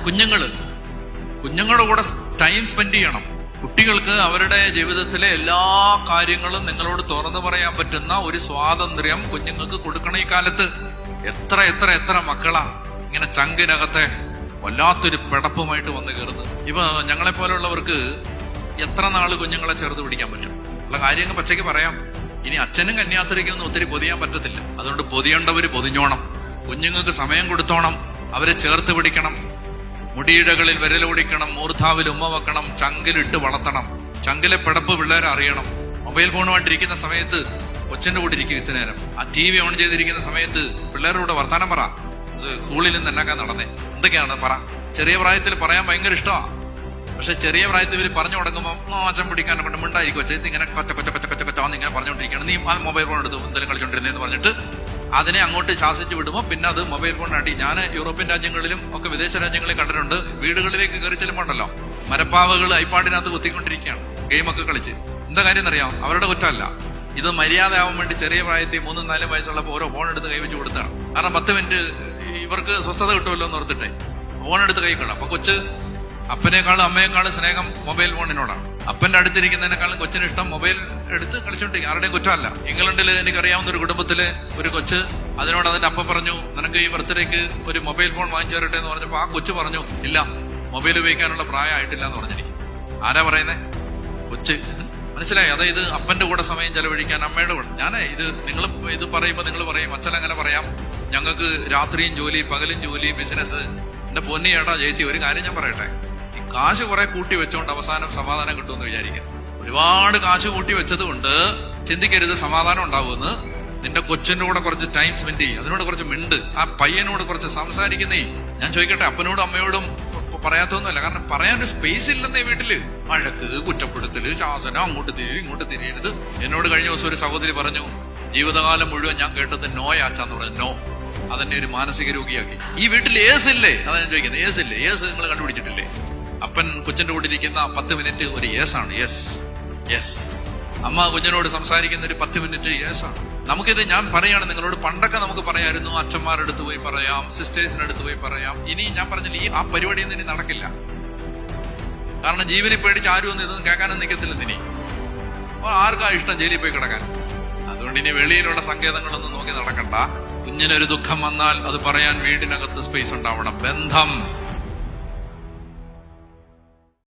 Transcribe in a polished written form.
കുഞ്ഞുങ്ങളുടെ കൂടെ time spend ചെയ്യണം. കുട്ടികൾക്ക് അവരുടെ ജീവിതത്തിലെ എല്ലാ കാര്യങ്ങളും നിങ്ങളോട് തുറന്നു പറയാൻ പറ്റുന്ന ഒരു സ്വാതന്ത്ര്യം കുഞ്ഞുങ്ങൾക്ക് കൊടുക്കണം ഈ കാലത്ത്. എത്ര എത്ര എത്ര മക്കളാ ഇങ്ങനെ ചങ്കിനകത്തെ വല്ലാത്തൊരു പിടപ്പുമായിട്ട് വന്ന് കയറുന്നത്. ഇപ്പൊ ഞങ്ങളെ പോലുള്ളവർക്ക് എത്ര നാള് കുഞ്ഞുങ്ങളെ ചേർത്ത് പിടിക്കാൻ പറ്റും? ഉള്ള കാര്യങ്ങൾ പച്ചയ്ക്ക് പറയാം. ഇനി അച്ഛനും കന്യാസ്ത്രീക്കൊന്നും ഒത്തിരി പൊതിയാൻ പറ്റത്തില്ല. അതുകൊണ്ട് പൊതിയേണ്ടവര് പൊതിഞ്ഞോണം, കുഞ്ഞുങ്ങൾക്ക് സമയം കൊടുത്തോണം, അവരെ ചേർത്ത് പിടിക്കണം, മുടിയിഴകളിൽ വിരലോടിക്കണം, മൂർധാവിൽ ഉമ്മ വെക്കണം, ചങ്കിലിട്ട് വളർത്തണം. ചങ്കിലെ പിടപ്പ് പിള്ളേരെ അറിയണം. മൊബൈൽ ഫോണുമായിട്ടിരിക്കുന്ന സമയത്ത് കൊച്ചിന്റെ കൂടെ ഇരിക്കും ഇത്ര നേരം. ആ TV ഓൺ ചെയ്തിരിക്കുന്ന സമയത്ത് പിള്ളേരുടെ കൂടെ വർത്താനം പറ. സ്കൂളിൽ നിന്ന് എന്നാക്കാൻ നടന്നേ, എന്തൊക്കെയാണ് പറ. ചെറിയ പ്രായത്തിൽ പറയാൻ ഭയങ്കര ഇഷ്ടമാണ്. പക്ഷെ ചെറിയ പ്രായത്തിൽ ഇവർ പറഞ്ഞു തുടങ്ങുമ്പോൾ അച്ഛൻ പിടിക്കാനെ കൊണ്ട് മിണ്ടായിരിക്കും. കൊച്ചത്ത് ഇങ്ങനെ കൊച്ച കൊച്ച കൊച്ച കൊച്ച കൊച്ചാന്ന് ഇങ്ങനെ പറഞ്ഞുകൊണ്ടിരിക്കുകയാണ്. നീ ആ മൊബൈൽ ഫോൺ എടുത്ത് എന്തെങ്കിലും കളിച്ചോണ്ടിരുന്നേന്ന് പറഞ്ഞിട്ട് അതിനെ അങ്ങോട്ട് ശാസിച്ച് വിടുമ്പോൾ പിന്നെ അത് മൊബൈൽ ഫോണിനാട്ടി. ഞാൻ യൂറോപ്യൻ രാജ്യങ്ങളിലും ഒക്കെ വിദേശ രാജ്യങ്ങളിൽ കണ്ടിട്ടുണ്ട്. വീടുകളിലേക്ക് കയറി ചെല്ലുമ്പോണ്ടല്ലോ മരപ്പാവകൾ ഐപാഡിനകത്ത് കുത്തിക്കൊണ്ടിരിക്കുകയാണ്, ഗെയിമൊക്കെ കളിച്ച്. എന്താ കാര്യം എന്നറിയാം? അവരുടെ കുറ്റമല്ല. ഇത് മര്യാദ ആവാൻ വേണ്ടി ചെറിയ പ്രായത്തിൽ 3-4 വയസ്സുള്ളപ്പോൾ ഓരോ ഫോൺ എടുത്ത് കൈവച്ച് കൊടുത്താണ്. കാരണം 10 മിനിറ്റ് ഇവർക്ക് സ്വസ്ഥത കിട്ടുമല്ലോ എന്ന് ഓർത്തിട്ടെ ഫോൺ എടുത്ത് കൈ കാണാം. അപ്പൊ കൊച്ച് അപ്പനേക്കാളും അമ്മയെക്കാളും സ്നേഹം മൊബൈൽ ഫോണിനോടാണ്. അപ്പന്റെ അടുത്തിരിക്കുന്നതിനേക്കാളും കൊച്ചിന് ഇഷ്ടം മൊബൈൽ എടുത്ത് കളിച്ചോണ്ടിരിക്കും. ആരുടെയും കുറ്റമല്ല. ഇംഗ്ലണ്ടിൽ എനിക്കറിയാവുന്ന ഒരു കുടുംബത്തില് ഒരു കൊച്ച് അതിനോട് അതിന്റെ അപ്പ പറഞ്ഞു, നിനക്ക് ഈ ബർത്ത്ഡേക്ക് ഒരു മൊബൈൽ ഫോൺ വാങ്ങിച്ചു തരട്ടെ എന്ന് പറഞ്ഞപ്പോ ആ കൊച്ചു പറഞ്ഞു, ഇല്ല, മൊബൈൽ ഉപയോഗിക്കാനുള്ള പ്രായമായിട്ടില്ല എന്ന് പറഞ്ഞിരിക്കും. ആരാ പറയുന്നേ? കൊച്ച്. മനസ്സിലായി? അതായത് അപ്പന്റെ കൂടെ സമയം ചെലവഴിക്കാൻ അമ്മയുടെ കൂടെ. നിങ്ങൾ ഇത് പറയുമ്പോൾ നിങ്ങൾ പറയും, അച്ഛൻ അങ്ങനെ പറയാം, ഞങ്ങൾക്ക് രാത്രിയും ജോലി പകലും ജോലി ബിസിനസ്. എന്റെ പൊന്നി ഏട്ടാ ചേച്ചി, ഒരു കാര്യം ഞാൻ പറയട്ടെ, ഈ കാശ് കുറെ കൂട്ടി വെച്ചോണ്ട് അവസാനം സമാധാനം കിട്ടുമെന്ന് വിചാരിക്കാം. ഒരുപാട് കാശ് കൂട്ടി വെച്ചത് കൊണ്ട് ചിന്തിക്കരുത് സമാധാനം ഉണ്ടാവുമെന്ന്. നിന്റെ കൊച്ചിന്റെ കൂടെ കുറച്ച് ടൈം സ്പെൻഡ് ചെയ്യും, അതിനോട് കുറച്ച് മിണ്ട്, ആ പയ്യനോട് കുറച്ച് സംസാരിക്കുന്നേ. ഞാൻ ചോദിക്കട്ടെ, അപ്പനോടും അമ്മയോടും പറയാത്തൊന്നുമല്ല, കാരണം പറയാനൊരു സ്പേസ് ഇല്ലെന്നേ വീട്ടില്. വഴക്ക്, കുറ്റപ്പെടുത്തല്, ശാസനം, അങ്ങോട്ട് തിരി ഇങ്ങോട്ട് തിരിയരുത്. എന്നോട് കഴിഞ്ഞ ദിവസം ഒരു സഹോദരി പറഞ്ഞു, ജീവിതകാലം മുഴുവൻ ഞാൻ കേട്ടത് നോയാച്ചാന്ന് പറഞ്ഞു. നോ, അതെന്നെ ഒരു മാനസിക രോഗിയാക്കി. ഈ വീട്ടിൽ ഏസ് ഇല്ലേ? അതാ ഞാൻ ചോദിക്കുന്നത്. ഏസ് ഇല്ലേ? ഏസ് നിങ്ങൾ കണ്ടുപിടിച്ചിട്ടില്ലേ? അപ്പൻ കൊച്ചിന്റെ കൂടെ ഇരിക്കുന്ന 10 മിനിറ്റ് ഒരു യേസാണ്. Yes yes. അമ്മ കുഞ്ഞിനോട് സംസാരിക്കുന്ന ഒരു 10 മിനിറ്റ് യേസാണ്. നമുക്കിത് ഞാൻ പറയാണ് നിങ്ങളോട്, പണ്ടൊക്കെ നമുക്ക് പറയായിരുന്നു, അച്ഛന്മാരുടെ അടുത്ത് പോയി പറയാം, സിസ്റ്റേഴ്സിന്റെ അടുത്ത് പോയി പറയാം. ഇനി ഞാൻ പറഞ്ഞില്ല, ആ പരിപാടിയൊന്നും ഇനി നടക്കില്ല. കാരണം ജീവനെ പേടിച്ച് ആരും ഒന്നും ഇതൊന്നും കേൾക്കാനും നിൽക്കത്തില്ല. ഇനി ആർക്കാ ഇഷ്ടം ജയിലിൽ പോയി കിടക്കാൻ? അതുകൊണ്ട് ഇനി വെളിയിലുള്ള സങ്കേതങ്ങളൊന്നും നോക്കി നടക്കണ്ട. കുഞ്ഞിനൊരു ദുഃഖം വന്നാൽ അത് പറയാൻ വീടിനകത്ത് സ്പേസ് ഉണ്ടാവണം. ബന്ധം